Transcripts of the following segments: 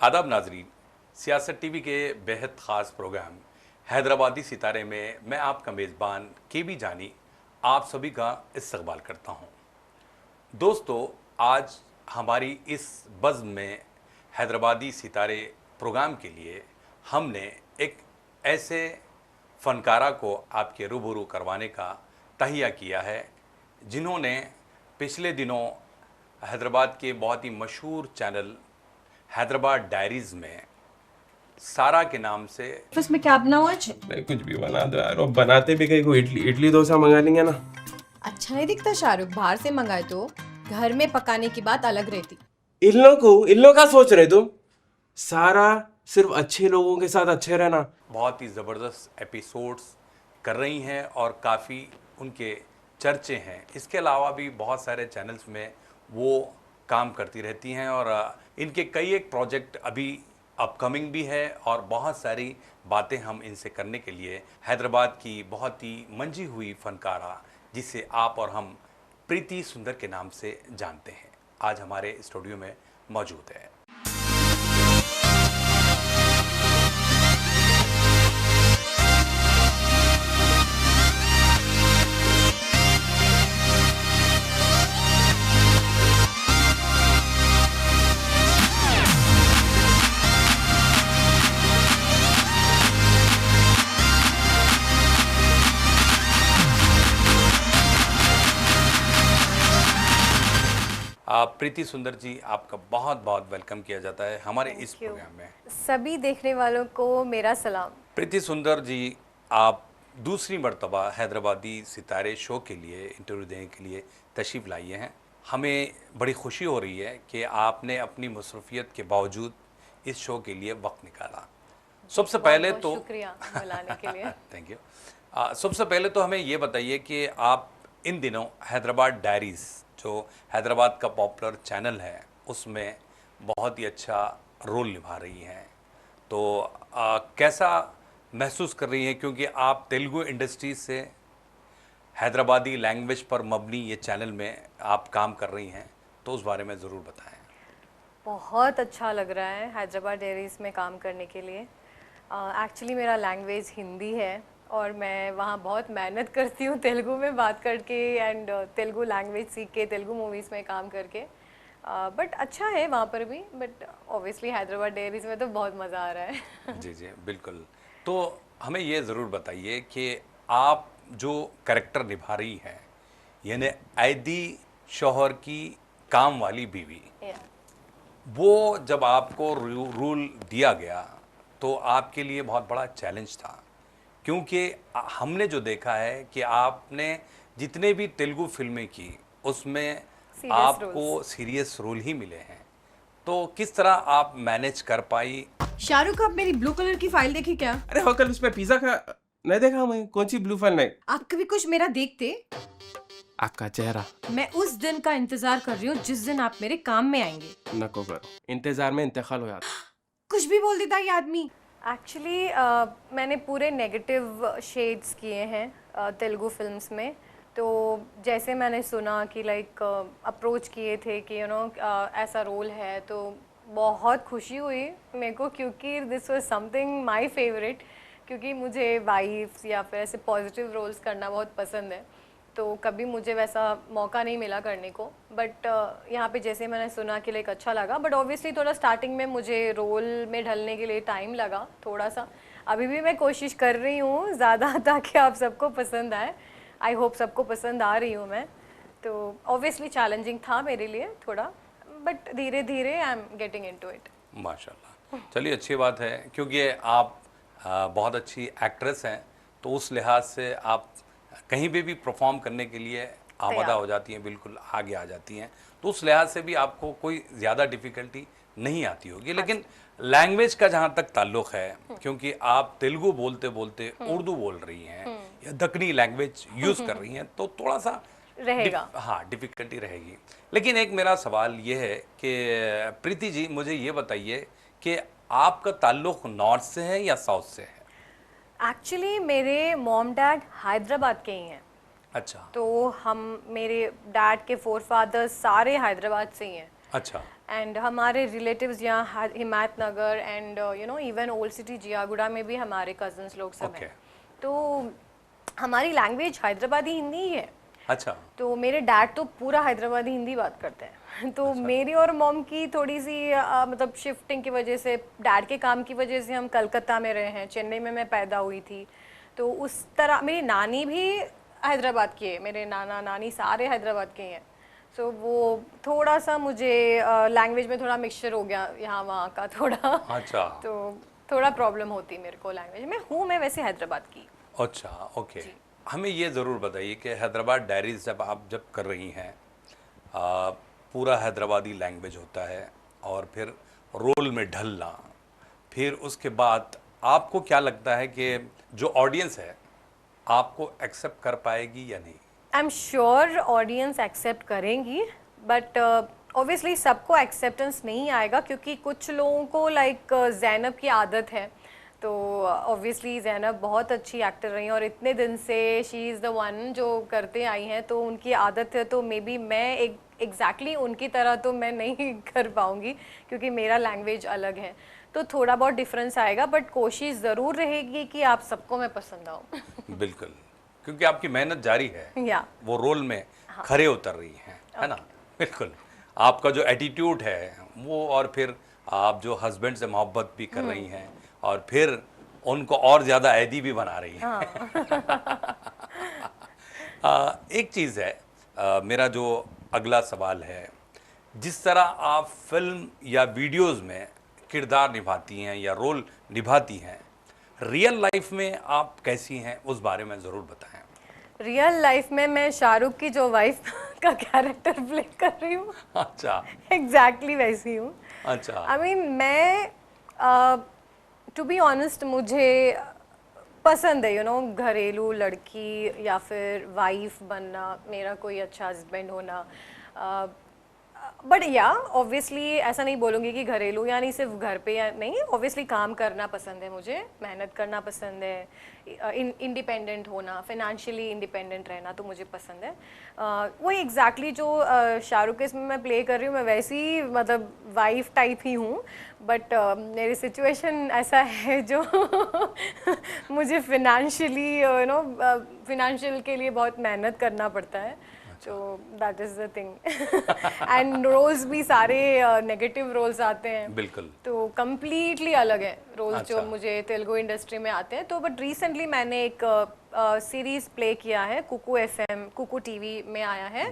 आदाब नाजरीन, सियासत टीवी के बेहद ख़ास प्रोग्राम हैदराबादी सितारे में मैं आपका मेज़बान KB जानी आप सभी का इस्तकबाल करता हूँ। दोस्तों, आज हमारी इस बज़्म में हैदराबादी सितारे प्रोग्राम के लिए हमने एक ऐसे फ़नकारा को आपके रूबरू करवाने का तहिया किया है जिन्होंने पिछले दिनों हैदराबाद के बहुत ही मशहूर चैनल हैदराबाद डायरीज़ में सारा के नाम से ऑफिस में क्या बनाओ आज? नहीं, कुछ भी बना दो यार। और बनाते भी कहीं को इडली डोसा मंगा लेंगे ना। अच्छा नहीं दिखता शाहरुख, बाहर से मंगाए तो घर में पकाने की बात अलग रहती। इन लोगों का सोच रहे तुम? सारा सिर्फ अच्छे लोगों के साथ अच्छे रहना। बहुत ही ज़बरदस्त एपिसोड्स कर रही हैं और काफ़ी उनके चर्चे हैं। इसके अलावा भी बहुत सारे चैनल्स में वो काम करती रहती हैं और इनके कई एक प्रोजेक्ट अभी अपकमिंग भी है और बहुत सारी बातें हम इनसे करने के लिए हैदराबाद की बहुत ही मंजी हुई फ़नकारा जिसे आप और हम प्रीति सुंदर के नाम से जानते हैं, आज हमारे स्टूडियो में मौजूद है। प्रीति सुंदर जी, आपका बहुत बहुत वेलकम किया जाता है हमारे इस प्रोग्राम में। सभी देखने वालों को मेरा सलाम। प्रीति सुंदर जी, आप दूसरी मर्तबा हैदराबादी सितारे शो के लिए इंटरव्यू देने के लिए तशरीफ़ लाइए हैं। हमें बड़ी खुशी हो रही है कि आपने अपनी मसरूफियत के बावजूद इस शो के लिए वक्त निकाला। सबसे पहले तो शुक्रिया बुलाने के लिए। Thank you. सबसे पहले तो हमें ये बताइए कि आप इन दिनों हैदराबाद डायरीज़ जो हैदराबाद का पॉपुलर चैनल है उसमें बहुत ही अच्छा रोल निभा रही हैं, तो कैसा महसूस कर रही हैं, क्योंकि आप तेलुगु इंडस्ट्री से हैदराबादी लैंग्वेज पर मबनी ये चैनल में आप काम कर रही हैं, तो उस बारे में ज़रूर बताएं। बहुत अच्छा लग रहा है हैदराबाद डायरीज़ में काम करने के लिए। एक्चुअली मेरा लैंग्वेज हिंदी है और मैं वहाँ बहुत मेहनत करती हूँ तेलुगु में बात करके एंड तेलुगु लैंग्वेज सीख के तेलुगु मूवीज़ में काम करके। बट अच्छा है वहाँ पर भी, बट ऑब्वियसली हैदराबाद डायरीज़ में तो बहुत मज़ा आ रहा है। जी जी बिल्कुल। तो हमें ये ज़रूर बताइए कि आप जो कैरेक्टर निभा रही हैं, यानी ऐदी शौहर की काम वाली बीवी, वो जब आपको रूल दिया गया तो आपके लिए बहुत बड़ा चैलेंज था, क्योंकि हमने जो देखा है कि आपने जितने भी तेलुगु फिल्में की उसमें आपको सीरियस रोल ही मिले हैं, तो किस तरह आप मैनेज कर पाई? शाहरुख, आप मेरी ब्लू कलर की फाइल देखी क्या? अरे हो, कल उसमें पिज्जा का नहीं देखा मैं? कौन सी ब्लू फाइल? नहीं, आप कभी कुछ मेरा देखते? आपका चेहरा। मैं उस दिन का इंतजार कर रही हूँ जिस दिन आप मेरे काम में आएंगे। नको करो, इंतजार में इंतकाल हो जाता। कुछ भी बोल देता ये आदमी। एक्चुअली मैंने पूरे नेगेटिव शेड्स किए हैं तेलुगु फिल्म्स में। तो जैसे मैंने सुना कि लाइक अप्रोच किए थे कि ऐसा रोल है, तो बहुत खुशी हुई मेरे को, क्योंकि this was something my favourite, क्योंकि मुझे वाइफ्स या फिर ऐसे पॉजिटिव रोल्स करना बहुत पसंद है। तो कभी मुझे वैसा मौका नहीं मिला करने को, बट यहाँ पे जैसे मैंने सुना कि लाइक अच्छा लगा। बट ऑब्वियसली थोड़ा स्टार्टिंग में मुझे रोल में ढलने के लिए टाइम लगा थोड़ा सा। अभी भी मैं कोशिश कर रही हूँ ज़्यादा ताकि आप सबको पसंद आए। आई होप सबको पसंद आ रही हूँ मैं। तो ऑब्वियसली चैलेंजिंग था मेरे लिए थोड़ा, बट धीरे धीरे I am getting into it. माशाल्लाह, चलिए अच्छी बात है, क्योंकि आप बहुत अच्छी एक्ट्रेस हैं, तो उस लिहाज से आप कहीं भी परफॉर्म करने के लिए आमादा हो जाती हैं, बिल्कुल आगे आ जाती हैं, तो उस लिहाज से भी आपको कोई ज़्यादा डिफ़िकल्टी नहीं आती होगी। लेकिन लैंग्वेज का जहाँ तक ताल्लुक़ है, क्योंकि आप तेलुगु बोलते बोलते उर्दू बोल रही हैं या दक्कनी लैंग्वेज यूज़ कर रही हैं, तो थोड़ा सा रहेगा। हाँ, डिफ़िकल्टी रहेगी। लेकिन एक मेरा सवाल ये है कि प्रीति जी, मुझे ये बताइए कि आपका ताल्लुक़ नॉर्थ से है या साउथ से है? एक्चुअली मेरे मॉम डैड हैदराबाद के ही हैं। अच्छा। तो हम, मेरे डैड के फोर फादर्स सारे हैदराबाद से ही हैं। अच्छा। एंड हमारे रिलेटिव्स यहाँ Himayat Nagar and even old city Ziaguda में भी हमारे कजन्स लोग सब हैं। तो हमारी लैंग्वेज हैदराबादी हिंदी ही है। अच्छा। तो मेरे डैड तो पूरा हैदराबादी हिंदी बात करते हैं। तो मेरी और मॉम की थोड़ी सी मतलब शिफ्टिंग की वजह से, डैड के काम की वजह से हम कलकत्ता में रहे हैं, चेन्नई में मैं पैदा हुई थी। तो उस तरह मेरी नानी भी हैदराबाद की है, मेरे नाना नानी सारे हैदराबाद के हैं। सो वो थोड़ा सा मुझे लैंग्वेज में थोड़ा मिक्सचर हो गया यहाँ वहाँ का थोड़ा। अच्छा। तो थोड़ा प्रॉब्लम होती मेरे को लैंग्वेज में। हूँ मैं वैसे हैदराबाद की। अच्छा, ओके। हमें ये ज़रूर बताइए कि हैदराबाद डायरीज जब कर रही हैं, पूरा हैदराबादी लैंग्वेज होता है और फिर रोल में ढलना, फिर उसके बाद आपको क्या लगता है कि जो ऑडियंस है आपको एक्सेप्ट कर पाएगी या नहीं? I am sure audience accept करेंगी, बट ऑब्वियसली सबको एक्सेप्टेंस नहीं आएगा, क्योंकि कुछ लोगों को लाइक ज़ैनब की आदत है। तो ऑब्वियसली ज़ैनब बहुत अच्छी एक्टर रही हैं और इतने दिन से शी इज़ द वन जो करते आई हैं, तो उनकी आदत है। तो मे बी मैं एग्जैक्टली उनकी तरह तो मैं नहीं कर पाऊँगी, क्योंकि मेरा लैंग्वेज अलग है। तो थोड़ा बहुत डिफरेंस आएगा, बट कोशिश ज़रूर रहेगी कि आप सबको मैं पसंद आऊँ। बिल्कुल, क्योंकि आपकी मेहनत जारी है। या वो रोल में खरे उतर रही हैं, है ना? बिल्कुल। आपका जो एटीट्यूड है वो, और फिर आप जो हस्बैंड से मोहब्बत भी कर रही हैं और फिर उनको और ज़्यादा ऐदी भी बना रही हैं। एक चीज़ है, मेरा जो अगला सवाल है, जिस तरह आप फिल्म या वीडियोस में किरदार निभाती हैं या रोल निभाती हैं, रियल लाइफ में आप कैसी हैं उस बारे में ज़रूर बताएं। रियल लाइफ में मैं शाहरुख की जो वाइफ का कैरेक्टर प्ले कर रही हूँ। अच्छा। एग्जैक्टली वैसी हूँ। अच्छा। आई मीन मैं टू बी ऑनेस्ट मुझे पसंद है घरेलू लड़की या फिर वाइफ बनना, मेरा कोई अच्छा हस्बैंड होना। बट या ऑब्वियसली ऐसा नहीं बोलूँगी कि घरेलू यानी सिर्फ घर पे या नहीं, ऑब्वियसली काम करना पसंद है मुझे, मेहनत करना पसंद है, इंडिपेंडेंट होना, फाइनेंशियली इंडिपेंडेंट रहना तो मुझे पसंद है। वही एग्जैक्टली जो शाहरुख के इसमें मैं प्ले कर रही हूँ, मैं वैसी मतलब वाइफ टाइप ही हूँ। बट मेरी सिचुएशन ऐसा है जो मुझे फिनेंशियली फिनेंशियल के लिए बहुत मेहनत करना पड़ता है। तो that is the thing. And roles भी सारे नेगेटिव रोल्स आते हैं। बिल्कुल। तो कम्प्लीटली अलग है रोल्स। अच्छा। जो मुझे तेलुगु इंडस्ट्री में आते हैं। तो बट रिसेंटली मैंने एक सीरीज प्ले किया है, कुकू एफएम, कुकू टीवी में आया है।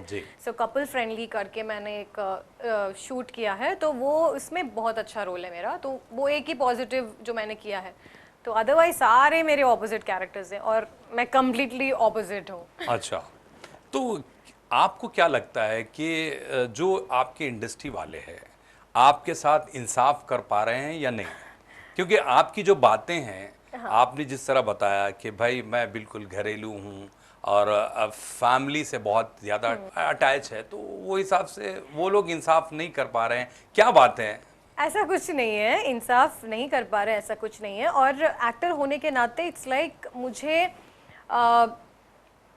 सो कपल फ्रेंडली करके मैंने एक शूट किया है, तो वो उसमें बहुत अच्छा रोल है मेरा। तो वो एक ही पॉजिटिव जो मैंने किया है। तो अदरवाइज सारे मेरे ऑपोजिट कैरेक्टर्स हैं और मैं कम्प्लीटली ऑपोजिट हूँ। अच्छा, तो आपको क्या लगता है कि जो आपके इंडस्ट्री वाले हैं आपके साथ इंसाफ कर पा रहे हैं या नहीं? क्योंकि आपकी जो बातें हैं, आपने जिस तरह बताया कि भाई मैं बिल्कुल घरेलू हूँ और फैमिली से बहुत ज़्यादा अटैच है, तो वो हिसाब से वो लोग इंसाफ नहीं कर पा रहे हैं, क्या बात है? ऐसा कुछ नहीं है, इंसाफ नहीं कर पा रहे, ऐसा कुछ नहीं है। और एक्टर होने के नाते इट्स लाइक मुझे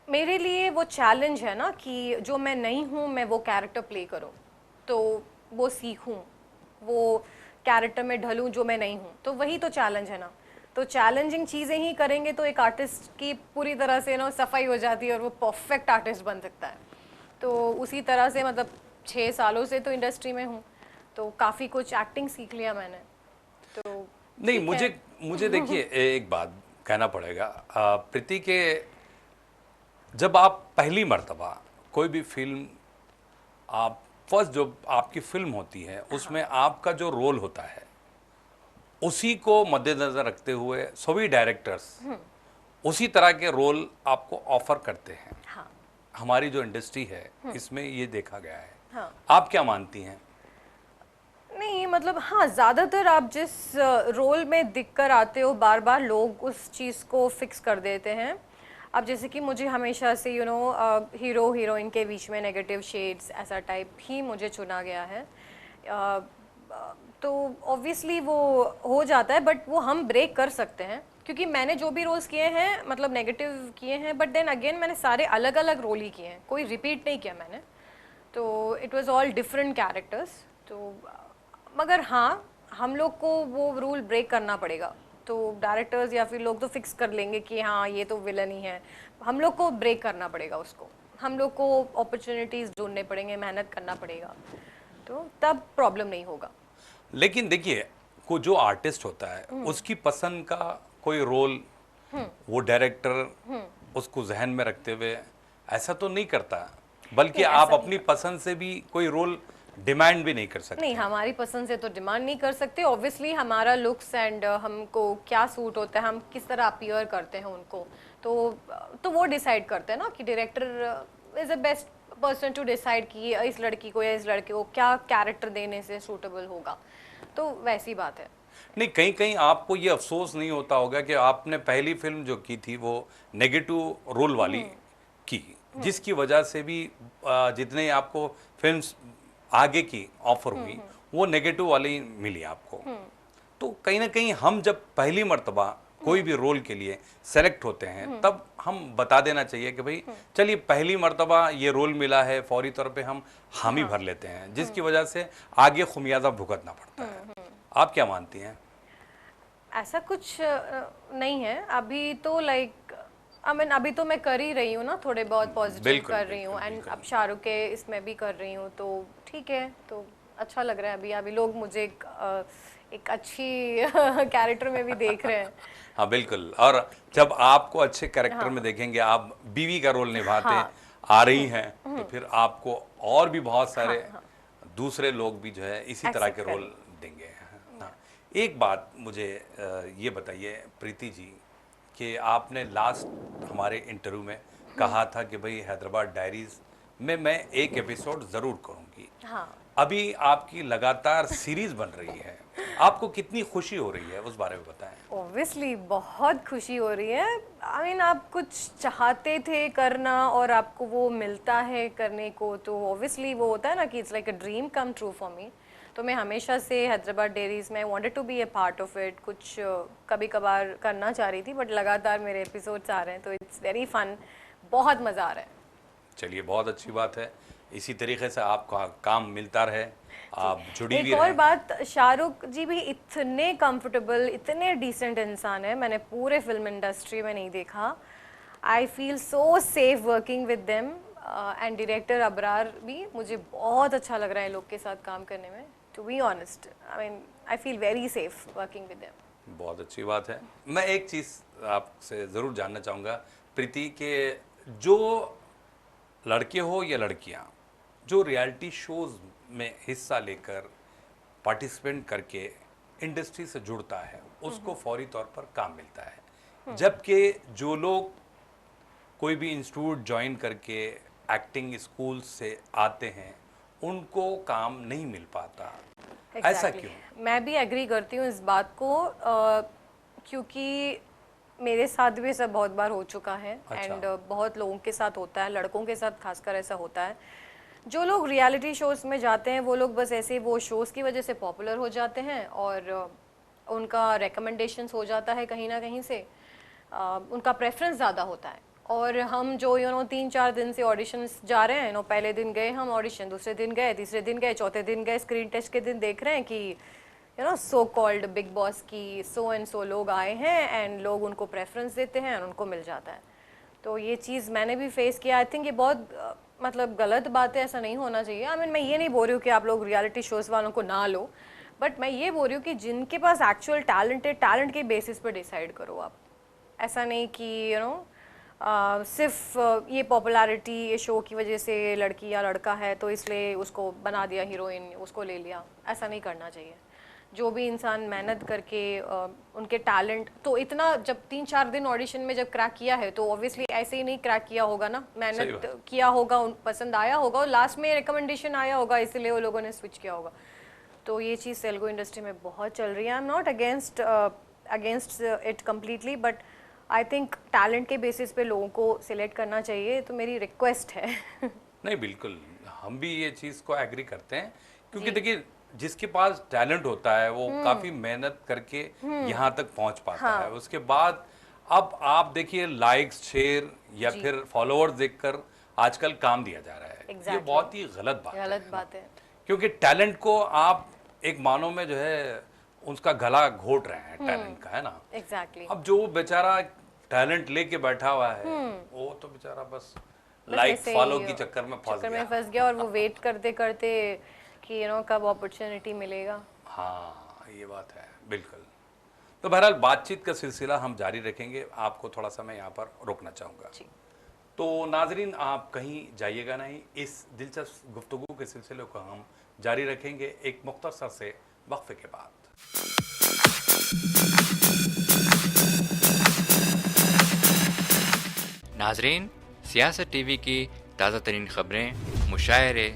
मेरे लिए वो चैलेंज है ना कि जो मैं नहीं हूँ मैं वो कैरेक्टर प्ले करूँ, तो वो सीखूँ, वो कैरेक्टर में ढलूँ जो मैं नहीं हूँ, तो वही तो चैलेंज है ना। तो चैलेंजिंग चीज़ें ही करेंगे तो एक आर्टिस्ट की पूरी तरह से सफाई हो जाती है और वो परफेक्ट आर्टिस्ट बन सकता है। तो उसी तरह से मतलब 6 सालों से तो इंडस्ट्री में हूँ, तो काफ़ी कुछ एक्टिंग सीख लिया मैंने। तो नहीं, मुझे देखिए एक बात कहना पड़ेगा, प्रीति के जब आप पहली मर्तबा कोई भी फिल्म, आप फर्स्ट जो आपकी फिल्म होती है उसमें आपका जो रोल होता है उसी को मद्देनज़र रखते हुए सभी डायरेक्टर्स उसी तरह के रोल आपको ऑफर करते हैं। हाँ। हमारी जो इंडस्ट्री है इसमें ये देखा गया है। हाँ। आप क्या मानती हैं? नहीं मतलब हाँ, ज़्यादातर आप जिस रोल में दिख कर आते हो बार बार लोग उस चीज़ को फिक्स कर देते हैं। अब जैसे कि मुझे हमेशा से हीरो हीरोइन के बीच में नेगेटिव शेड्स ऐसा टाइप ही मुझे चुना गया है। तो ऑब्वियसली वो हो जाता है, बट वो हम ब्रेक कर सकते हैं, क्योंकि मैंने जो भी रोल्स किए हैं मतलब नेगेटिव किए हैं, बट देन अगेन मैंने सारे अलग अलग रोल ही किए हैं, कोई रिपीट नहीं किया मैंने। तो it was all different characters. तो मगर हाँ, हम लोग को वो रूल ब्रेक करना पड़ेगा। तो डायरेक्टर्स या फिर लोग तो फिक्स कर लेंगे कि हाँ ये तो विलन ही है, हम लोग को ब्रेक करना पड़ेगा उसको, हम लोग को अपॉर्चुनिटीज ढूंढने पड़ेंगे, मेहनत करना पड़ेगा, तो तब प्रॉब्लम नहीं होगा। लेकिन देखिए, को जो आर्टिस्ट होता है उसकी पसंद का कोई रोल वो डायरेक्टर उसको जहन में रखते हुए ऐसा तो नहीं करता, बल्कि नहीं, आप ऐसा अपनी पसंद से भी कोई रोल डिमांड भी नहीं कर सकते। नहीं, हमारी पसंद से तो डिमांड नहीं कर सकते। ऑब्वियसली हमारा लुक्स एंड हमको क्या सूट होता है, हम किस तरह अपीयर करते हैं उनको, तो वो डिसाइड करते हैं ना कि director is the best person to decide कि इस लड़की को या इस लड़के को क्या कैरेक्टर देने से सूटेबल होगा। तो वैसी बात है। नहीं, कहीं कहीं आपको ये अफसोस नहीं होता होगा कि आपने पहली फिल्म जो की थी वो नेगेटिव रोल वाली की, जिसकी वजह से भी जितने आपको फिल्म्स आगे की ऑफर हुई वो नेगेटिव वाली मिली आपको। तो कहीं ना कहीं हम जब पहली मर्तबा कोई भी रोल के लिए सेलेक्ट होते हैं तब हम बता देना चाहिए कि भाई चलिए पहली मर्तबा ये रोल मिला है, फौरी तौर पे हम हामी भर लेते हैं, जिसकी वजह से आगे खुमियाजा भुगतना पड़ता है। आप क्या मानती हैं? ऐसा कुछ नहीं है अभी तो, लाइक अभी तो मैं कर ही रही हूँ ना, थोड़े बहुत पॉजिटिव बिल्कुल, कर रही हूँ, एंड अब शाहरुख के इसमें भी कर रही हूँ, तो ठीक है, तो अच्छा लग रहा है। अभी लोग मुझे एक अच्छी कैरेक्टर में भी देख रहे हैं। हाँ बिल्कुल, और जब आपको अच्छे कैरेक्टर में देखेंगे, आप बीवी का रोल निभाते आ रही हैं, तो फिर आपको और भी बहुत सारे दूसरे लोग भी जो है इसी तरह के रोल देंगे। हाँ, एक बात मुझे ये बताइए प्रीति जी कि आपने लास्ट हमारे इंटरव्यू में कहा था कि भाई हैदराबाद डायरीज में मैं एक एपिसोड जरूर करूंगी। हाँ, अभी आपकी लगातार सीरीज बन रही है, आपको कितनी खुशी हो रही है उस बारे में बताएं। ऑब्वियसली बहुत खुशी हो रही है। आई मीन आप कुछ चाहते थे करना और आपको वो मिलता है करने को, तो ऑब्वियसली वो होता है ना कि it's like a dream come true for me. तो मैं हमेशा से हैदराबाद डेयरीज में wanted to be a part of it, कुछ कभी कभार करना चाह रही थी, बट लगातार मेरे एपिसोड्स आ रहे हैं, तो इट्स वेरी फन, बहुत मज़ा आ रहा है। चलिए, बहुत अच्छी बात है, इसी तरीके से आपका काम मिलता रहे, आप जुड़ी भी एक और रहें। बात, शाहरुख जी भी इतने कंफर्टेबल, इतने डिसेंट इंसान है, मैंने पूरे फिल्म इंडस्ट्री में नहीं देखा। I feel so safe working with them, and director Abrar भी, मुझे बहुत अच्छा लग रहा है लोग के साथ काम करने में। To be honest, I mean I feel very safe working with them. बहुत अच्छी बात है। मैं एक चीज़ आपसे ज़रूर जानना चाहूँगा प्रीति, के जो लड़के हो या लड़कियाँ जो रियलिटी शोज़ में हिस्सा लेकर पार्टिसिपेंट करके इंडस्ट्री से जुड़ता है, उसको फौरी तौर पर काम मिलता है, जबकि जो लोग कोई भी इंस्टीट्यूट ज्वाइन करके एक्टिंग स्कूल से आते हैं उनको काम नहीं मिल पाता। ऐसा Exactly. क्यों? मैं भी एग्री करती हूँ इस बात को, क्योंकि मेरे साथ भी ऐसा बहुत बार हो चुका है, एंड बहुत लोगों के साथ होता है, लड़कों के साथ खासकर ऐसा होता है। जो लोग रियलिटी शोज़ में जाते हैं वो लोग बस ऐसे वो शोज़ की वजह से पॉपुलर हो जाते हैं, और उनका रिकमेंडेशंस हो जाता है कहीं ना कहीं से, उनका प्रेफरेंस ज़्यादा होता है। और हम जो 3-4 दिन से ऑडिशंस जा रहे हैं, पहले दिन गए हम ऑडिशन, दूसरे दिन गए, तीसरे दिन गए, चौथे दिन गए, स्क्रीन टेस्ट के दिन देख रहे हैं कि सो कॉल्ड बिग बॉस की सो एंड सो लोग आए हैं, एंड लोग उनको प्रेफरेंस देते हैं और उनको मिल जाता है। तो ये चीज़ मैंने भी फेस किया। आई थिंक ये बहुत मतलब गलत बात है, ऐसा नहीं होना चाहिए। आई मीन मैं ये नहीं बोल रही हूँ कि आप लोग रियलिटी शोज़ वालों को ना लो, बट मैं ये बोल रही हूँ कि जिनके पास एक्चुअल टैलेंट है, टैलेंट के बेसिस पर डिसाइड करो आप। ऐसा नहीं कि सिर्फ ये पॉपुलैरिटी ये शो की वजह से लड़की या लड़का है तो इसलिए उसको बना दिया हीरोइन, उसको ले लिया, ऐसा नहीं करना चाहिए। जो भी इंसान मेहनत करके उनके टैलेंट, तो इतना जब 3-4 दिन ऑडिशन में जब क्रैक किया है तो ऑब्वियसली ऐसे ही नहीं क्रैक किया होगा ना, मेहनत किया होगा, पसंद आया होगा और लास्ट में रिकमेंडेशन आया होगा, इसीलिए वो लोगों ने स्विच किया होगा। तो ये चीज़ तेलुगु इंडस्ट्री में बहुत चल रही है। I am not against it completely, but I think talent के बेसिस पे लोगों को सिलेक्ट करना चाहिए, तो मेरी रिक्वेस्ट है। नहीं, बिल्कुल हम भी ये चीज़ को एग्री करते हैं, क्योंकि देखिए जिसके पास टैलेंट होता है वो काफ़ी मेहनत करके यहाँ तक पहुँच पाता है। उसके बाद अब आप देखिए लाइक्स, शेयर या फिर फॉलोअर्स देखकर आजकल काम दिया जा रहा है। ये बहुत ही गलत बात गलत बात है। क्योंकि टैलेंट को आप एक मानो में जो है उसका गला घोट रहे हैं टैलेंट का, है ना। एग्जैक्टली। अब जो बेचारा टैलेंट लेके बैठा हुआ है वो तो बेचारा बस लाइक ऐसे फॉलो ही की चक्कर में फंस चक्कर गया। में फंस गया और वो वेट करते करते कि कब अपॉर्चुनिटी मिलेगा। हाँ ये बात है बिल्कुल। तो बहरहाल बातचीत का सिलसिला हम जारी रखेंगे, आपको थोड़ा सा मैं यहाँ पर रोकना चाहूँगा। जी। तो नाजरीन आप कहीं जाइएगा नहीं, इस दिलचस्प गुफ्तगू के सिलसिले को हम जारी रखेंगे एक मुख्तसर से वक्फे के बाद। नाजरीन, सियासत टीवी की ताज़ा तरीन ख़बरें, मुशायरे,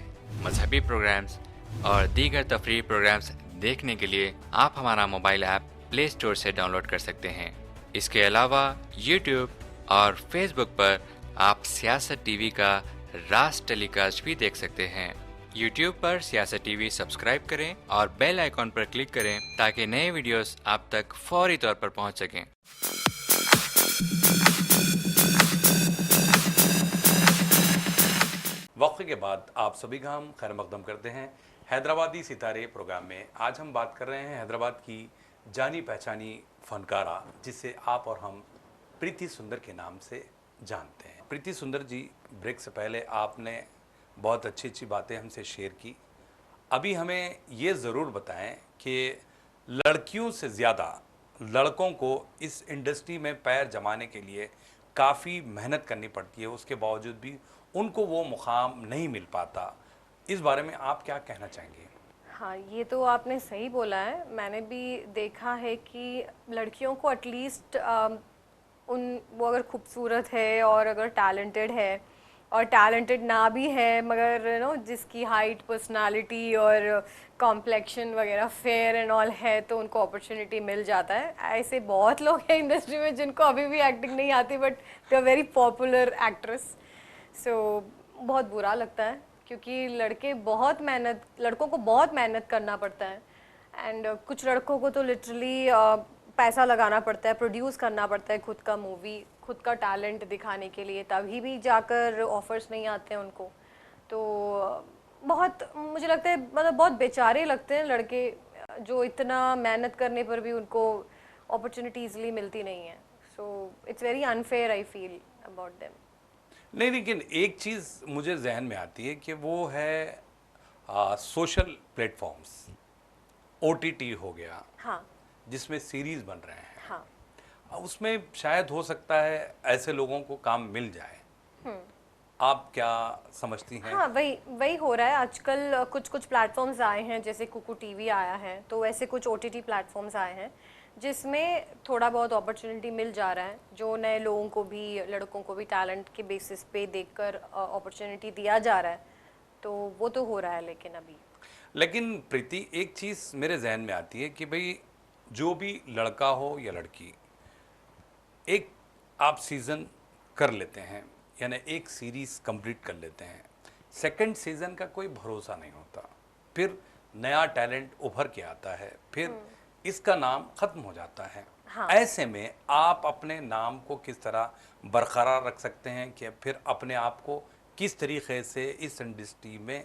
मजहबी प्रोग्राम्स और दीगर तफरीही प्रोग्राम्स देखने के लिए आप हमारा मोबाइल ऐप प्ले स्टोर से डाउनलोड कर सकते हैं। इसके अलावा यूट्यूब और फेसबुक पर आप सियासत टीवी का राज टेलीकास्ट भी देख सकते हैं। यूट्यूब पर सियासत टीवी सब्सक्राइब करें और बेल आइकॉन पर क्लिक करें ताकि नए वीडियोस आप तक फौरी तौर पर पहुंच सकें। वक्फे के बाद आप सभी का हम खैर मकदम करते हैं हैदराबादी सितारे प्रोग्राम में। आज हम बात कर रहे हैं हैदराबाद की जानी पहचानी फनकारा जिसे आप और हम प्रीति सुंदर के नाम से जानते हैं। प्रीति सुंदर जी, ब्रेक से पहले आपने बहुत अच्छी अच्छी बातें हमसे शेयर की। अभी हमें ये ज़रूर बताएं कि लड़कियों से ज़्यादा लड़कों को इस इंडस्ट्री में पैर जमाने के लिए काफ़ी मेहनत करनी पड़ती है, उसके बावजूद भी उनको वो मुकाम नहीं मिल पाता। इस बारे में आप क्या कहना चाहेंगे? हाँ, ये तो आपने सही बोला है। मैंने भी देखा है कि लड़कियों को एटलीस्ट वो अगर खूबसूरत है और अगर टैलेंटेड है और टैलेंटेड ना भी है मगर जिसकी हाइट, पर्सनालिटी और कॉम्प्लेक्शन वगैरह फेयर एंड ऑल है तो उनको अपॉर्चुनिटी मिल जाता है। ऐसे बहुत लोग हैं इंडस्ट्री में जिनको अभी भी एक्टिंग नहीं आती but they are very popular actress. So बहुत बुरा लगता है क्योंकि लड़कों को बहुत मेहनत करना पड़ता है एंड कुछ लड़कों को तो लिटरली पैसा लगाना पड़ता है, प्रोड्यूस करना पड़ता है खुद का मूवी, खुद का टैलेंट दिखाने के लिए, तभी भी जाकर ऑफर्स नहीं आते हैं उनको। तो बहुत मुझे लगता है मतलब बहुत बेचारे लगते हैं लड़के जो इतना मेहनत करने पर भी उनको अपॉर्चुनिटी ईजिली मिलती नहीं है। So it's very unfair I feel about them. नहीं, लेकिन एक चीज़ मुझे जहन में आती है कि वो है सोशल प्लेटफॉर्म्स, OTT हो गया, हाँ जिसमें सीरीज़ बन रहे हैं। हाँ उसमें शायद हो सकता है ऐसे लोगों को काम मिल जाए। आप क्या समझती हैं? हाँ, वही हो रहा है आजकल। कुछ प्लेटफॉर्म्स आए हैं जैसे कुकू टीवी आया है, तो वैसे कुछ OTT प्लेटफॉर्म्स आए हैं जिसमें थोड़ा बहुत अपॉर्चुनिटी मिल जा रहा है, जो नए लोगों को भी, लड़कों को भी टैलेंट के बेसिस पे देखकर अपॉर्चुनिटी दिया जा रहा है। तो वो तो हो रहा है लेकिन प्रीति, एक चीज़ मेरे जहन में आती है कि भाई जो भी लड़का हो या लड़की, एक आप सीज़न कर लेते हैं यानी एक सीरीज़ कंप्लीट कर लेते हैं, सेकंड सीज़न का कोई भरोसा नहीं होता, फिर नया टैलेंट उभर के आता है, फिर इसका नाम ख़त्म हो जाता है। हाँ। ऐसे में आप अपने नाम को किस तरह बरकरार रख सकते हैं कि फिर अपने आप को किस तरीके से इस इंडस्ट्री में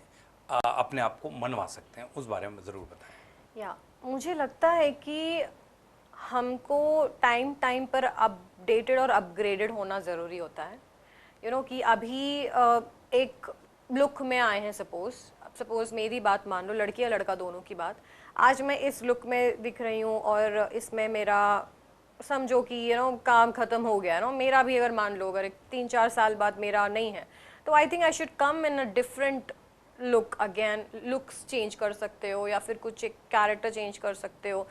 अपने आप को मनवा सकते हैं, उस बारे में ज़रूर बताएं। मुझे लगता है कि हमको टाइम पर अपडेटेड और अपग्रेडेड होना ज़रूरी होता है। कि अभी एक लुक में आए हैं, सपोज मेरी बात मान लो, लड़की या लड़का दोनों की बात, आज मैं इस लुक में दिख रही हूँ और इसमें मेरा समझो कि काम ख़त्म हो गया मेरा भी अगर मान लो अगर 3-4 साल बाद मेरा नहीं है तो I think I should come in a different look again. Looks change कर सकते हो या फिर कुछ एक कैरेक्टर चेंज कर सकते हो।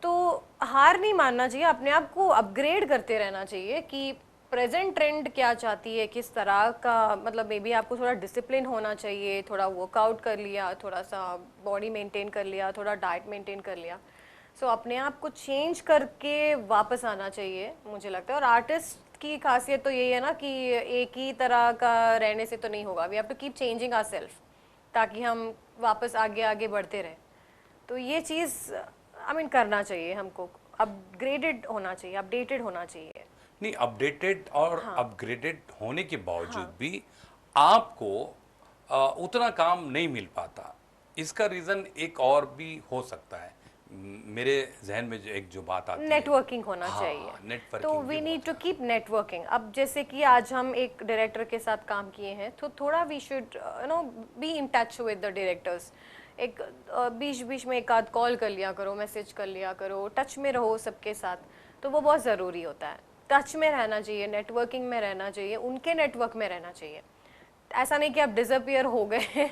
तो हार नहीं मानना चाहिए, अपने आप को अपग्रेड करते रहना चाहिए कि प्रेजेंट ट्रेंड क्या चाहती है, किस तरह का, मतलब मे बी आपको थोड़ा डिसिप्लिन होना चाहिए, थोड़ा वर्कआउट कर लिया, थोड़ा सा बॉडी मेंटेन कर लिया, थोड़ा डाइट मेंटेन कर लिया। सो अपने आप को चेंज करके वापस आना चाहिए मुझे लगता है। और आर्टिस्ट की खासियत तो यही है ना कि एक ही तरह का रहने से तो नहीं होगा, we have to keep changing ourselves ताकि हम वापस आगे आगे बढ़ते रहें। तो ये चीज़ करना चाहिए हमको, अपग्रेडेड होना चाहिए, अपडेटेड होना चाहिए। नहीं, अपडेटेड और अपग्रेडेड होने के बावजूद भी आपको उतना काम नहीं मिल पाता, इसका रीज़न एक और भी हो सकता है, मेरे जहन में जो बात आती है, नेटवर्किंग होना हाँ, चाहिए। नेटवर्किंग तो भी वी नीड बहुत टू कीप नेटवर्किंग। अब जैसे कि आज हम एक डायरेक्टर के साथ काम किए हैं तो थोड़ा we should be in touch with the directors. एक बीच बीच में एक आध कॉल कर लिया करो, मैसेज कर लिया करो, टच में रहो सबके साथ, तो वो बहुत ज़रूरी होता है। टच में रहना चाहिए, नेटवर्किंग में रहना चाहिए, उनके नेटवर्क में रहना चाहिए। ऐसा नहीं कि आप डिसअपियर हो गए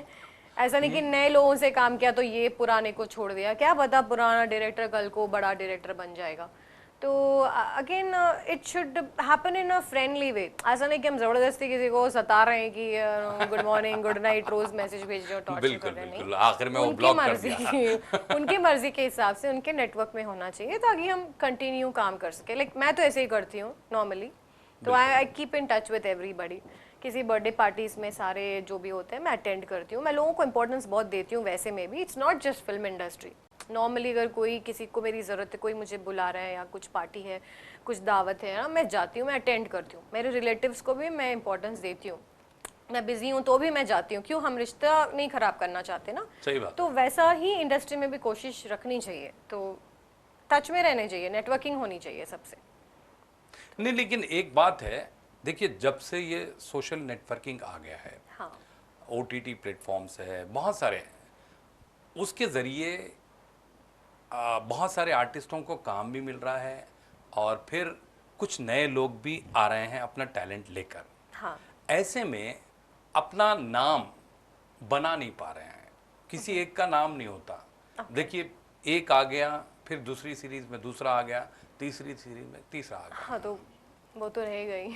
ऐसा नहीं कि नए लोगों से काम किया तो ये पुराने को छोड़ दिया, क्या पता पुराना डायरेक्टर कल को बड़ा डायरेक्टर बन जाएगा। तो again it should happen in a friendly way. ऐसा नहीं कि हम ज़बरदस्ती किसी को सता रहे हैं कि गुड मॉर्निंग गुड नाइट रोज़ मैसेज भेज रहे हो, टॉर्चर बिल्कुल कर रहे हैं। बिल्कुल, नहीं, आखिर में वो उनकी ब्लॉक कर मर्जी दिया। उनकी मर्जी के हिसाब से उनके नेटवर्क में होना चाहिए ताकि हम कंटिन्यू काम कर सके। लाइक मैं तो ऐसे ही करती हूँ नॉर्मली, तो I keep in touch with everybody. किसी बर्थडे पार्टीज में सारे जो भी होते हैं मैं अटेंड करती हूँ। मैं लोगों को इंपॉर्टेंस बहुत देती हूँ वैसे में भी। It's not just film industry. Normally अगर कोई किसी को मेरी ज़रूरत है, कोई मुझे बुला रहा है या कुछ पार्टी है, कुछ दावत है ना, मैं जाती हूँ, मैं अटेंड करती हूँ। मेरे रिलेटिव्स को भी मैं इंपॉर्टेंस देती हूँ। मैं बिजी हूँ तो भी मैं जाती हूँ, क्यों, हम रिश्ता नहीं ख़राब करना चाहते ना। सही बात। तो वैसा ही इंडस्ट्री में भी कोशिश रखनी चाहिए। तो टच में रहने चाहिए, नेटवर्किंग होनी चाहिए सबसे। नहीं, लेकिन एक बात है, देखिए जब से ये सोशल नेटवर्किंग आ गया है, हाँ, OTT प्लेटफॉर्म्स है, बहुत सारे हैं, उसके ज़रिए बहुत सारे आर्टिस्टों को काम भी मिल रहा है और फिर कुछ नए लोग भी आ रहे हैं अपना टैलेंट लेकर। हाँ, ऐसे में अपना नाम बना नहीं पा रहे हैं, किसी एक का नाम नहीं होता। देखिए एक आ गया, फिर दूसरी सीरीज में दूसरा आ गया, तीसरी सीरीज में तीसरा आ हाँ, तो वो तो रहेगा ही।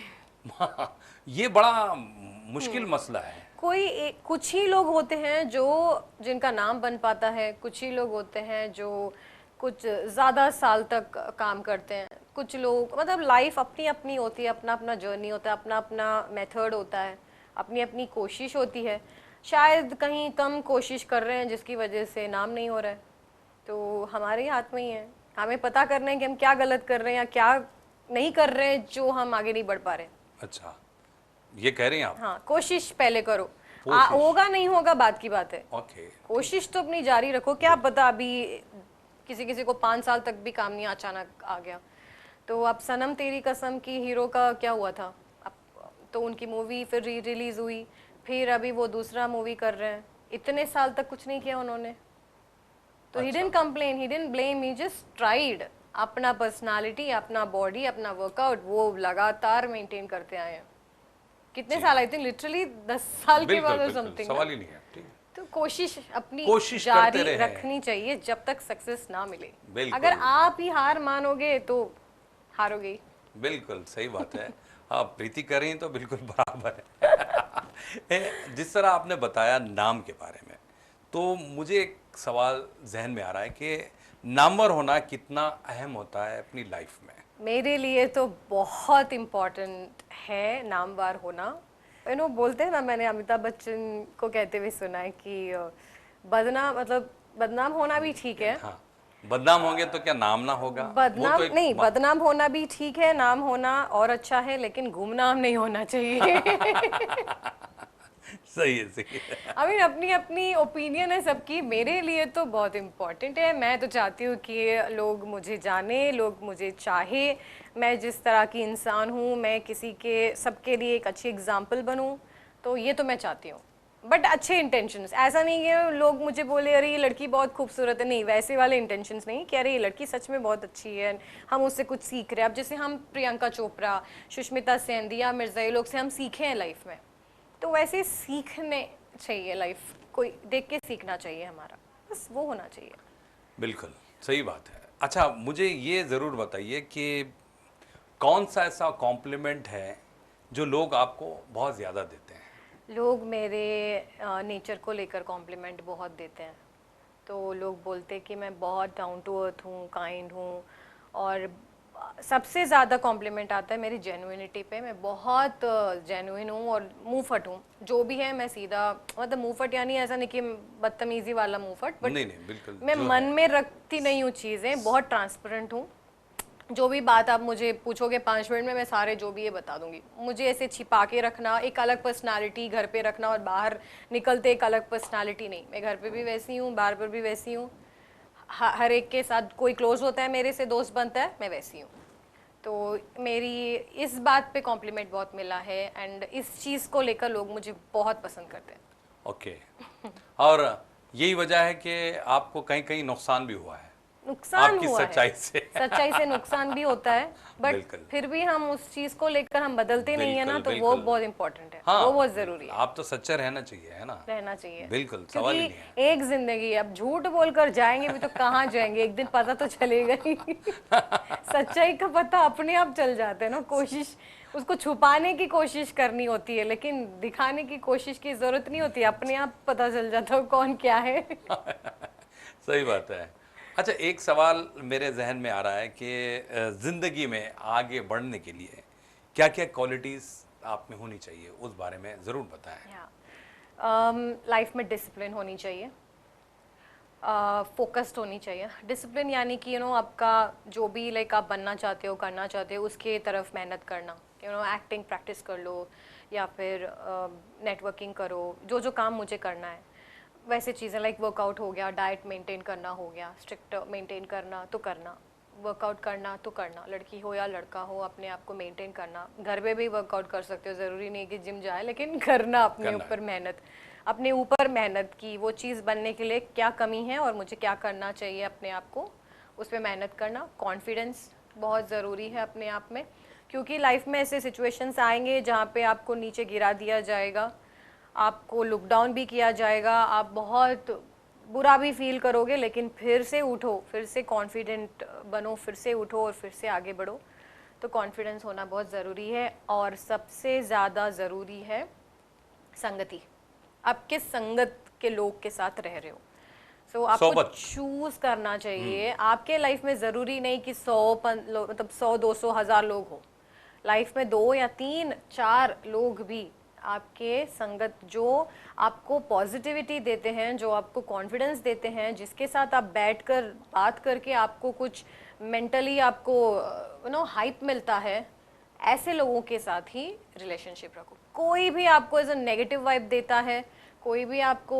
गया। ये बड़ा मुश्किल मसला है। कुछ ही लोग होते हैं जो जिनका नाम बन पाता है, कुछ ही लोग होते हैं जो कुछ ज़्यादा साल तक काम करते हैं। कुछ लोग, मतलब लाइफ अपनी अपनी होती है, अपना अपना जर्नी होता है, अपना अपना मेथड होता है, अपनी अपनी कोशिश होती है। शायद कहीं कम कोशिश कर रहे हैं जिसकी वजह से नाम नहीं हो रहा है। तो हमारे हाथ में ही है, हमें पता करना है कि हम क्या गलत कर रहे हैं या क्या नहीं कर रहे हैं जो हम आगे नहीं बढ़ पा रहे। अच्छा, ये कह रही हैं आप? हाँ, कोशिश पहले करो। कोशिश। होगा नहीं होगा बात की बात है। ओके। कोशिश तो अपनी जारी रखो। क्या पता अभी किसी किसी को 5 साल तक भी काम नहीं, अचानक आ गया। तो अब सनम तेरी कसम की हीरो का क्या हुआ था? अब तो उनकी मूवी फिर रिलीज हुई, फिर अभी वो दूसरा मूवी कर रहे हैं। इतने साल तक कुछ नहीं किया उन्होंने। तो he didn't complain, he didn't blame, he just tried. अपना पर्सनालिटी, अपना बॉडी, अपना वर्कआउट वो लगातार मेंटेन करते आए हैं। कितने साल, आई थिंक लिटरली 10 साल के बिल्कुल बाद बिल्कुल, समथिंग। सवाल ही नहीं है। ठीक है। तो कोशिश अपनी कोशिश जारी करते रहें। रखनी चाहिए जब तक सक्सेस ना मिले। बिल्कुल। अगर आप ही हार मानोगे तो हारोगे ही। बिल्कुल सही बात है। आप प्रीति कर रही हैं तो बिल्कुल बराबर है। जिस तरह आपने बताया नाम के बारे में, तो मुझे एक सवाल जहन में आ रहा है कि नामवर होना कितना अहम होता है अपनी लाइफ में? मेरे लिए तो बहुत इम्पोर्टेंट है नामवार होना। बोलते हैं ना, मैंने अमिताभ बच्चन को कहते हुए सुना है कि बदनाम होना भी ठीक है। हाँ, बदनाम होंगे तो क्या नाम ना होगा? बदनाम नहीं, बदनाम होना भी ठीक है, नाम होना और अच्छा है, लेकिन गुमनाम नहीं होना चाहिए। सही है, सही है। आई अपनी अपनी ओपिनियन है सबकी। मेरे लिए तो बहुत इम्पोर्टेंट है। मैं तो चाहती हूँ कि लोग मुझे जाने, लोग मुझे चाहे, मैं जिस तरह की इंसान हूँ, मैं किसी के सबके लिए एक अच्छी एग्जाम्पल बनूँ। तो ये तो मैं चाहती हूँ, बट अच्छे इंटेंशंस। ऐसा नहीं कि लोग मुझे बोले अरे ये लड़की बहुत खूबसूरत है, नहीं, वैसे वाले इंटेंशंस नहीं कि अरे ये लड़की सच में बहुत अच्छी है, हम उससे कुछ सीख रहे हैं। अब जैसे हम प्रियंका चोपड़ा, सुष्मिता सेन, दिया मिर्जा, ये लोग से हम सीखे हैं लाइफ में, तो वैसे सीखने चाहिए। लाइफ कोई देख के सीखना चाहिए हमारा, बस वो होना चाहिए। बिल्कुल सही बात है। अच्छा, मुझे ये ज़रूर बताइए कि कौन सा ऐसा कॉम्प्लीमेंट है जो लोग आपको बहुत ज़्यादा देते हैं? लोग मेरे नेचर को लेकर कॉम्प्लीमेंट बहुत देते हैं। तो लोग बोलते हैं कि मैं बहुत डाउन टू अर्थ हूँ, काइंड हूँ, और सबसे ज़्यादा कॉम्प्लीमेंट आता है मेरी जेन्युइनिटी पे। मैं बहुत जेन्युइन हूँ और मुंहफट हूँ। जो भी है मैं सीधा, मतलब मुंहफट यानी ऐसा नहीं कि बदतमीजी वाला मुंहफट, बट नहीं नहीं, बिल्कुल मैं मन में रखती नहीं हूँ चीज़ें, बहुत ट्रांसपेरेंट हूँ। जो भी बात आप मुझे पूछोगे 5 मिनट में मैं सारे जो भी ये बता दूंगी। मुझे ऐसे छिपा के रखना, एक अलग पर्सनालिटी घर पे रखना और बाहर निकलते एक अलग पर्सनालिटी नहीं। मैं घर पे भी वैसी हूँ, बाहर पर भी वैसी हूँ। हर एक के साथ कोई क्लोज होता है मेरे से, दोस्त बनता है, मैं वैसी हूँ। तो मेरी इस बात पे कॉम्प्लीमेंट बहुत मिला है एंड इस चीज़ को लेकर लोग मुझे बहुत पसंद करते हैं। ओके। और यही वजह है कि आपको कहीं कहीं नुकसान भी हुआ है नुकसान आपकी हुआ सच्चाई है, से। सच्चाई से नुकसान भी होता है, बट बिल्कुल। फिर भी हम उस चीज को लेकर हम बदलते नहीं है ना, बिल्कुल तो वो बिल्कुल। बहुत इंपॉर्टेंट है, हाँ वो बहुत बिल्कुल। जरूरी है, आप तो सच्चे रहना चाहिए, है ना? रहना चाहिए। बिल्कुल, सवाल ही नहीं है। क्योंकि एक जिंदगी है, अब झूठ बोलकर जाएंगे भी तो कहाँ जाएंगे, एक दिन पता तो चलेगा ही। सच्चाई का पता अपने आप चल जाता है ना, कोशिश उसको छुपाने की कोशिश करनी होती है, लेकिन दिखाने की कोशिश की जरूरत नहीं होती, अपने आप पता चल जाता है कौन क्या है। सही बात है। अच्छा, एक सवाल मेरे जहन में आ रहा है कि ज़िंदगी में आगे बढ़ने के लिए क्या क्या क्वालिटीज़ आप में होनी चाहिए, उस बारे में ज़रूर बताएं। लाइफ में डिसिप्लिन होनी चाहिए, फोकस्ड होनी चाहिए। डिसिप्लिन यानी कि आपका जो भी लाइक आप बनना चाहते हो, करना चाहते हो, उसके तरफ मेहनत करना। एक्टिंग प्रैक्टिस कर लो या फिर नेटवर्किंग करो, जो जो काम मुझे करना है वैसे चीज़ें, लाइक वर्कआउट हो गया, डाइट मेंटेन करना हो गया, स्ट्रिक्ट मेंटेन करना तो करना, वर्कआउट करना तो करना, लड़की हो या लड़का हो, अपने आप को मेंटेन करना। घर पे भी वर्कआउट कर सकते हो, ज़रूरी नहीं कि जिम जाए, लेकिन करना अपने करना ऊपर मेहनत, अपने ऊपर मेहनत की वो चीज़ बनने के लिए क्या कमी है और मुझे क्या करना चाहिए, अपने आप को उस पर मेहनत करना। कॉन्फिडेंस बहुत ज़रूरी है अपने आप में, क्योंकि लाइफ में ऐसे सिचुएशंस आएंगे जहाँ पे आपको नीचे गिरा दिया जाएगा, आपको लुक डाउन भी किया जाएगा, आप बहुत बुरा भी फील करोगे, लेकिन फिर से उठो, फिर से कॉन्फिडेंट बनो, फिर से उठो और फिर से आगे बढ़ो। तो कॉन्फिडेंस होना बहुत ज़रूरी है, और सबसे ज़्यादा ज़रूरी है संगति। आप किस संगत के लोग के साथ रह रहे हो, सो आपको सोबत। चूज करना चाहिए। आपके लाइफ में ज़रूरी नहीं कि 100 200 1000 लोग हो, लाइफ में 2 या 3 4 लोग भी आपके संगत, जो आपको पॉजिटिविटी देते हैं, जो आपको कॉन्फिडेंस देते हैं, जिसके साथ आप बैठकर बात करके आपको कुछ मेंटली आपको हाइप मिलता है, ऐसे लोगों के साथ ही रिलेशनशिप रखो। कोई भी आपको एज अ नेगेटिव वाइब देता है, कोई भी आपको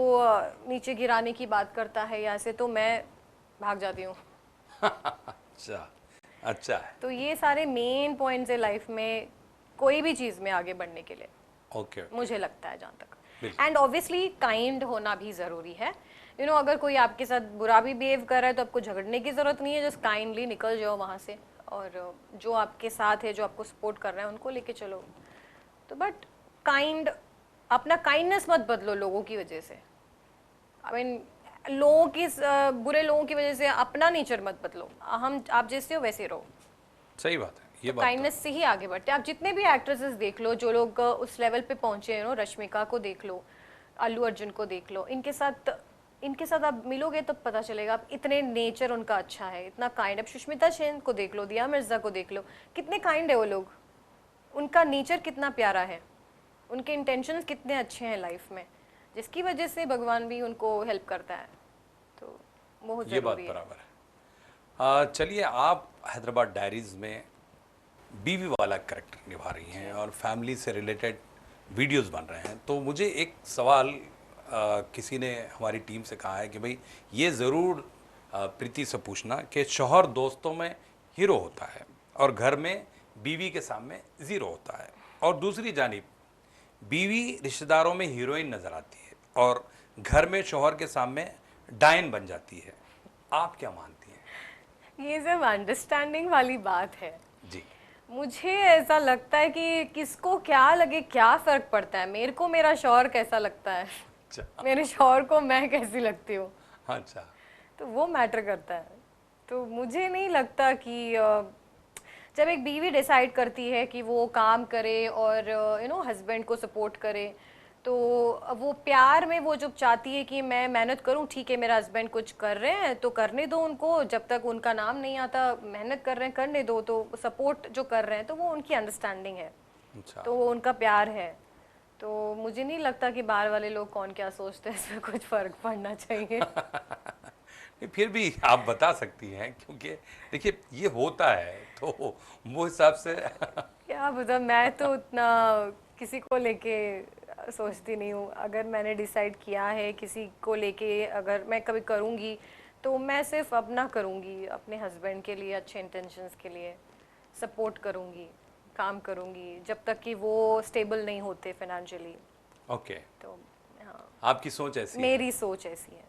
नीचे गिराने की बात करता है या ऐसे, तो मैं भाग जाती हूँ। अच्छा, अच्छा है। तो ये सारे मेन पॉइंट्स है लाइफ में, कोई भी चीज़ में आगे बढ़ने के लिए, ओके। मुझे लगता है जहाँ तक। बिल्कुल। एंड ऑब्वियसली काइंड होना भी ज़रूरी है। अगर कोई आपके साथ बुरा भी बिहेव कर रहा है तो आपको झगड़ने की ज़रूरत नहीं है, जस्ट काइंडली निकल जाओ वहाँ से, और जो आपके साथ है, जो आपको सपोर्ट कर रहे हैं, उनको लेके चलो। तो बट काइंड, अपना काइंडनेस मत बदलो लोगों की वजह से। आई मीन लोगों की बुरे लोगों की वजह से अपना नेचर मत बदलो, आप जैसे हो वैसे रहो। सही बात है, ये तो बात तो काइंडनेस से ही आगे बढ़ते हैं। आप जितने भी एक्ट्रेसेस देख लो, जो लोग उस लेवल पे पहुंचे हैं, रश्मिका को देख लो, अल्लू अर्जुन को देख लो, इनके साथ आप मिलोगे तो पता चलेगा, आप इतने नेचर उनका अच्छा है, इतना काइंड। अब सुष्मिता सेन को देख लो, दिया मिर्जा को देख लो, कितने काइंड है वो लोग, उनका नेचर कितना प्यारा है, उनके इंटेंशंस कितने अच्छे हैं लाइफ में, जिसकी वजह से भगवान भी उनको हेल्प करता है। तो बहुत ये बात ज़रूरी है। बराबर है। चलिए, आप हैदराबाद डायरीज में बीवी वाला कैरेक्टर निभा रही हैं और फैमिली से रिलेटेड वीडियोस बन रहे हैं, तो मुझे एक सवाल किसी ने हमारी टीम से कहा है कि भाई ये ज़रूर प्रीति से पूछना कि शौहर दोस्तों में हीरो होता है और घर में बीवी के सामने ज़ीरो होता है, और दूसरी जानिब बीवी रिश्तेदारों में हीरोइन नज़र आती है और घर में शौहर के सामने डायन बन जाती है। आप क्या मानती हैं? ये सब अंडरस्टैंडिंग वाली बात है। जी। मुझे ऐसा लगता है कि किसको क्या लगे, क्या फर्क पड़ता है, मेरे को मेरा शौहर कैसा लगता है, अच्छा। मेरे शौहर को मैं कैसी लगती हूँ, अच्छा। तो वो मैटर करता है। तो मुझे नहीं लगता कि जब एक बीवी डिसाइड करती है कि वो काम करे और हस्बैंड को सपोर्ट करे, तो वो प्यार में वो जब चाहती है कि मैं मेहनत करूं, ठीक है मेरा हस्बैंड कुछ कर रहे हैं तो करने दो उनको, जब तक उनका नाम नहीं आता, मेहनत कर रहे हैं करने दो, तो सपोर्ट जो कर रहे हैं तो वो उनकी अंडरस्टैंडिंग है, अच्छा। तो वो उनका प्यार है। तो मुझे नहीं लगता कि बाहर वाले लोग कौन क्या सोचते हैं, इसमें कुछ फ़र्क पड़ना चाहिए। फिर भी आप बता सकती हैं, क्योंकि देखिए ये होता है तो वो हिसाब से क्या बता, मैं तो उतना किसी को लेके सोचती नहीं हूँ। अगर मैंने डिसाइड किया है किसी को लेके, अगर मैं कभी करूँगी तो मैं सिर्फ अपना करूँगी, अपने हस्बैंड के लिए, अच्छे इंटेंशंस के लिए सपोर्ट करूँगी, काम करूँगी जब तक कि वो स्टेबल नहीं होते फाइनेंशियली। ओके, तो हाँ, आपकी सोच ऐसी है। मेरी सोच ऐसी है।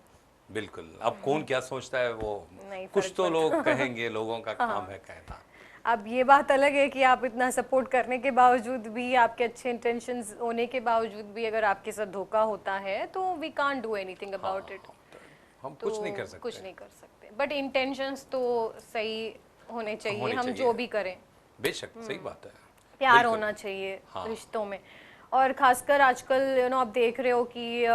बिल्कुल, अब कौन क्या सोचता है वो नहीं कुछ फर्क तो पड़ता। लोग कहेंगे, लोगों का काम है कहना। अब ये बात अलग है कि आप इतना सपोर्ट करने के बावजूद भी, आपके अच्छे इंटेंशंस होने के बावजूद भी अगर आपके साथ धोखा होता है तो we can't do anything about it. हम तो कुछ नहीं कर सकते। कुछ नहीं कर सकते, बट इंटेंशंस तो सही होने चाहिए। होने हम चाहिए। जो भी करें, बेशक सही बात है। प्यार बिल्कुल। होना चाहिए हाँ। रिश्तों में। और खासकर आजकल आप देख रहे हो कि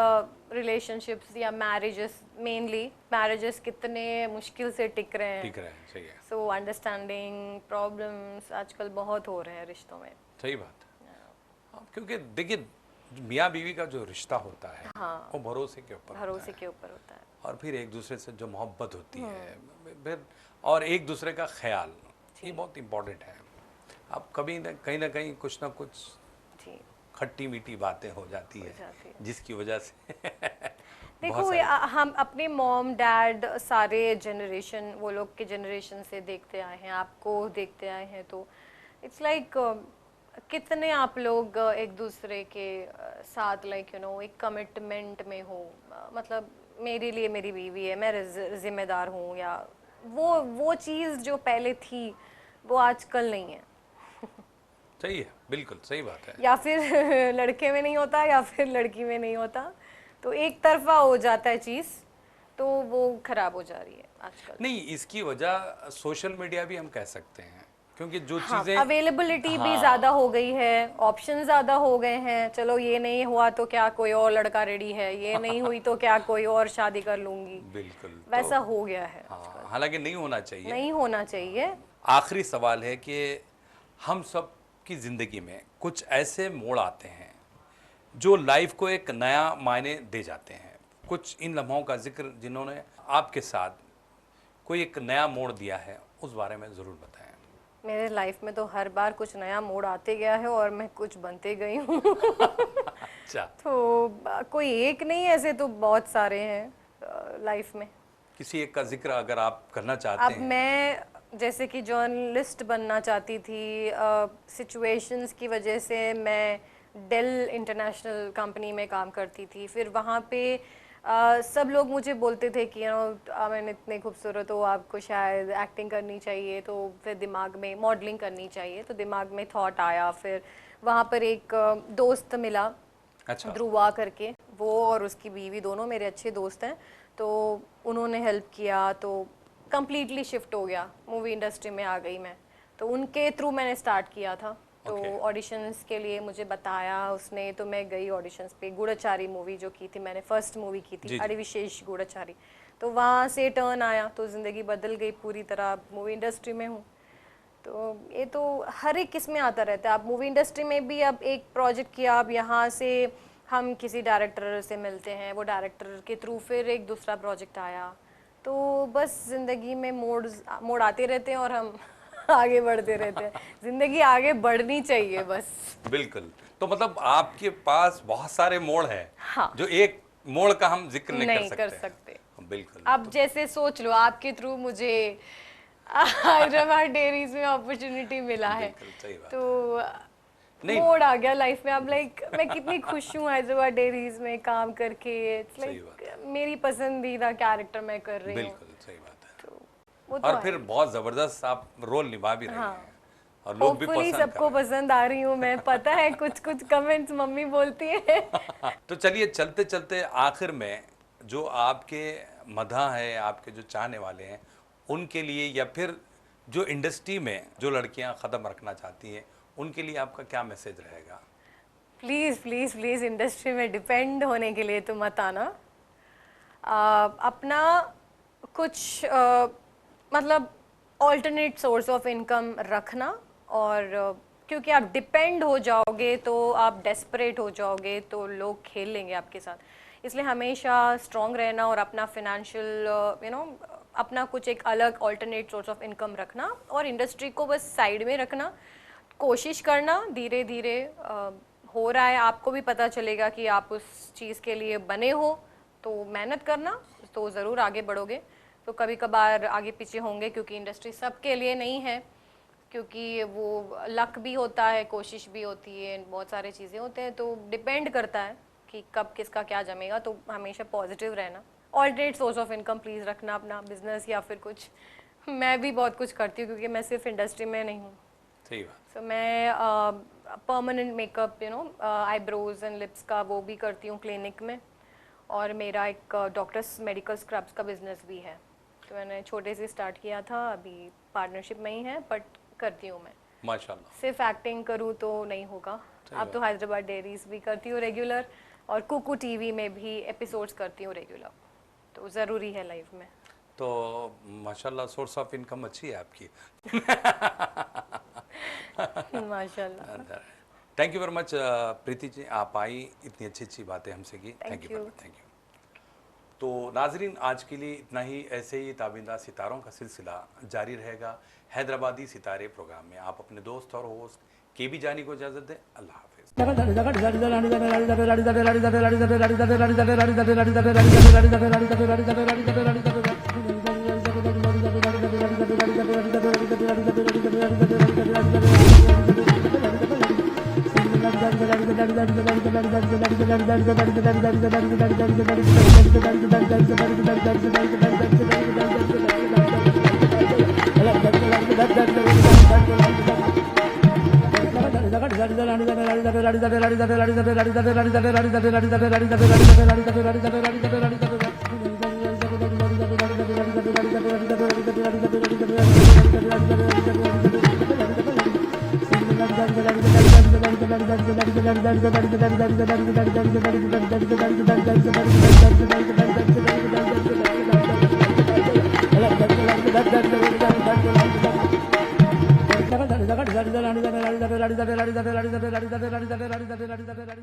रिलेशनशिप्स या मैरिजेस, मेनली मैरिजेस कितने मुश्किल से टिक रहे हैं। ठीक है, सही है, सो अंडरस्टैंडिंग प्रॉब्लम्स आजकल बहुत हो रहे हैं रिश्तों में। सही बात है। हाँ, क्योंकि देखिए मियाँ बीवी का जो रिश्ता होता है वो भरोसे के ऊपर होता भरोसे है, के ऊपर होता है। और फिर एक दूसरे से जो मोहब्बत होती है, फिर और एक दूसरे का ख्याल, ये बहुत इम्पोर्टेंट है। अब कभी कहीं ना कहीं कुछ ना कुछ जी, खट्टी मीठी बातें हो जाती है, जाती है। जिसकी वजह से देखो बहुत हम अपने मॉम डैड सारे जनरेशन, वो लोग के जनरेशन से देखते आए हैं, आपको देखते आए हैं, तो इट्स लाइक कितने आप लोग एक दूसरे के साथ एक कमिटमेंट में हो। मतलब मेरे लिए मेरी बीवी है, मैं जिम्मेदार हूँ, या वो चीज़ जो पहले थी वो आजकल नहीं है। सही है, बिल्कुल सही बात है। या फिर लड़के में नहीं होता या फिर लड़की में नहीं होता, तो एक तरफा हो जाता है चीज़, तो वो खराब हो जा रही है आजकल। नहीं, इसकी वजह सोशल मीडिया भी हम कह सकते हैं, क्योंकि जो हाँ, चीज़ें अवेलेबिलिटी भी हाँ, ज़्यादा हो गई है, ऑप्शन ज़्यादा हो गए हैं। चलो ये नहीं हुआ तो क्या कोई और लड़का रेडी है, ये नहीं हुई तो क्या कोई और शादी कर लूँगी, बिल्कुल वैसा तो हो गया है। हाँ, हालांकि नहीं होना चाहिए। नहीं होना चाहिए। आखिरी सवाल है कि हम सब की ज़िंदगी में कुछ ऐसे मोड़ आते हैं जो लाइफ को एक नया मायने दे जाते हैं। कुछ इन लम्हों का जिक्र जिन्होंने आपके साथ कोई एक नया मोड़ दिया है, उस बारे में ज़रूर बताएं। मेरे लाइफ में तो हर बार कुछ नया मोड़ आते गया है और मैं कुछ बनते गई हूँ। अच्छा, तो कोई एक नहीं, ऐसे तो बहुत सारे हैं लाइफ में। किसी एक का जिक्र अगर आप करना चाहते अब हैं। मैं जैसे कि जर्नलिस्ट बनना चाहती थी, सिचुएशंस की वजह से मैं डेल इंटरनेशनल कंपनी में काम करती थी। फिर वहाँ पे सब लोग मुझे बोलते थे कि मैंने इतने खूबसूरत हो, आपको शायद एक्टिंग करनी चाहिए। तो फिर दिमाग में मॉडलिंग करनी चाहिए, तो दिमाग में थॉट आया। फिर वहाँ पर एक दोस्त मिला, अच्छा, ध्रुवा करके, वो और उसकी बीवी दोनों मेरे अच्छे दोस्त हैं। तो उन्होंने हेल्प किया, तो कम्प्लीटली शिफ्ट हो गया, मूवी इंडस्ट्री में आ गई मैं। तो उनके थ्रू मैंने स्टार्ट किया था। तो Okay. ऑडिशंस के लिए मुझे बताया उसने, तो मैं गई ऑडिशंस पे। गूढ़चारी मूवी जो की थी मैंने, फर्स्ट मूवी की जी, थी, जी। अड़िविशेष गूढ़चारी। तो वहाँ से टर्न आया, तो ज़िंदगी बदल गई पूरी तरह। मूवी इंडस्ट्री में हूँ, तो ये तो हर एक किस्में आता रहता है। आप मूवी इंडस्ट्री में भी अब एक प्रोजेक्ट किया, अब यहाँ से हम किसी डायरेक्टर से मिलते हैं, वो डायरेक्टर के थ्रू फिर एक दूसरा प्रोजेक्ट आया। तो बस ज़िंदगी में मोड़ आते रहते हैं और हम आगे बढ़ते रहते हैं। ज़िंदगी आगे बढ़नी चाहिए बस। बिल्कुल। तो मतलब आपके पास बहुत सारे मोड़ हैं, हाँ। जो एक मोड़ का हम जिक्र नहीं कर सकते। बिल्कुल। अब जैसे सोच लो, आपके थ्रू मुझे हैदराबाद डेयरीज में अपॉर्चुनिटी मिला है, बिल्कुल सही बात। तो नहीं। मोड़ आ गया लाइफ में। अब मैं कितनी खुश हूँ हैदराबाद डेयरीज में काम करके। इट्स सही बात लाइक मेरी पसंदीदा कैरेक्टर मैं कर रही हूँ, बिल्कुल सही बात है। तो वो तो और फिर बहुत जबरदस्त आप रोल निभा भी रहे हैं, और लोग भी होपफुली पसंद कर सबको रहे पसंद आ रही हूँ मैं। पता है कुछ कुछ कमेंट्स मम्मी बोलती है। हैं। तो चलिए चलते चलते आखिर में जो आपके मदह है, आपके जो चाहने वाले हैं, उनके लिए, या फिर जो इंडस्ट्री में जो लड़कियां कदम रखना चाहती हैं, उनके लिए आपका क्या मैसेज रहेगा? प्लीज़ प्लीज़ प्लीज़, इंडस्ट्री में डिपेंड होने के लिए तो मत आना। अपना कुछ मतलब ऑल्टरनेट सोर्स ऑफ इनकम रखना। और क्योंकि आप डिपेंड हो जाओगे तो आप डेस्परेट हो जाओगे, तो लोग खेल लेंगे आपके साथ। इसलिए हमेशा स्ट्रॉन्ग रहना और अपना फिनेंशियल अपना कुछ एक अलग ऑल्टरनेट सोर्स ऑफ इनकम रखना और इंडस्ट्री को बस साइड में रखना, कोशिश करना, धीरे धीरे हो रहा है, आपको भी पता चलेगा कि आप उस चीज़ के लिए बने हो, तो मेहनत करना तो ज़रूर आगे बढ़ोगे। तो कभी कभार आगे पीछे होंगे क्योंकि इंडस्ट्री सबके लिए नहीं है, क्योंकि वो लक भी होता है, कोशिश भी होती है, बहुत सारे चीज़ें होते हैं, तो डिपेंड करता है कि कब किसका क्या जमेगा। तो हमेशा पॉजिटिव रहना, alternate source of income please रखना, अपना बिजनेस या फिर कुछ। मैं भी बहुत कुछ करती हूँ क्योंकि मैं सिर्फ इंडस्ट्री में नहीं हूँ। सही बात। सो मैं permanent makeup eyebrows and lips का वो भी करती हूँ क्लिनिक में, और मेरा एक डॉक्टर्स मेडिकल स्क्रब्स का बिजनेस भी है। तो मैंने छोटे से स्टार्ट किया था, अभी पार्टनरशिप में ही है, बट करती हूँ मैं। माशाल्लाह। सिर्फ एक्टिंग करूँ तो नहीं होगा। अब तो हैदराबाद डेयरीज भी करती हूँ रेगुलर, और कुकू टीवी में भी एपिसोड्स करती हूँ रेगुलर, तो ज़रूरी है लाइफ में। तो माशाल्लाह सोर्स ऑफ इनकम अच्छी है आपकी। माशाल्लाह। Thank you very much Preeti ji, आप आई, इतनी अच्छी अच्छी बातें हमसे की। Thank you. Thank you. तो नाजरीन, आज के लिए इतना ही। ऐसे ही ताबिंदा सितारों का सिलसिला जारी रहेगा हैदराबादी सितारे प्रोग्राम में। आप अपने दोस्त और होस्ट केबी जानी को इजाज़त दें। अल्लाह हाफिज़।